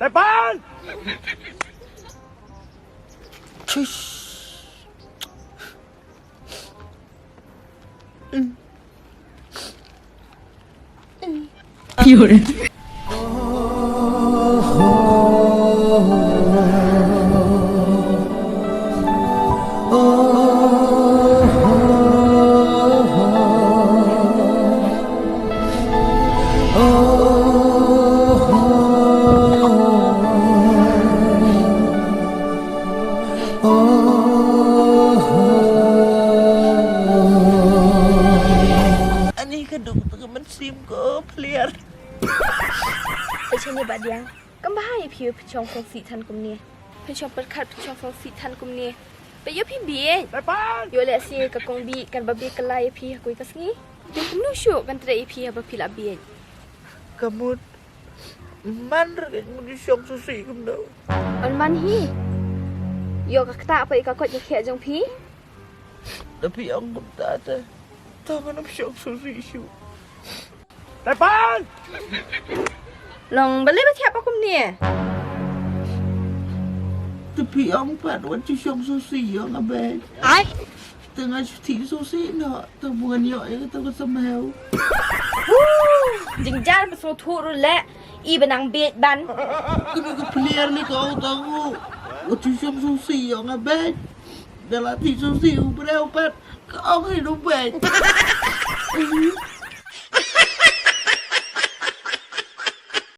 đại ban有人。บาดยังก็ไม่ให้พี่ชงฟงสีทันกุมเนี่ยพี่ชงเปิดขัดพี่ชงฟงสีทันกุมเนี่ยไปยพี่เบียอยู่แหละสิกับกงบีกันบะเบียกันไล่พี่กุยกันสิเดี๋ยวผมนู้ชูกันเตะพี่บะพี่ละเบียkamu man regin mo di siyang susi kum daw อันมันฮีโยกับตาไปกับกดจะเขียจงพี่ tapi ang tate tangan ang siyang susi siyo đại ban ลองไปเล่นไปเทียบกับกุมเนี่ย tapi ang pat wan di siyang susi ang abed tengah cuti susi na tabungan yo ay kata sa mahaw จริงจ้าเป็นโซทูรุนและอีเป็นนางเบียดบัน kami ka player ni kau tahu wan di siyang susi ang abed dalam di susi ubreo pat kau hidup bed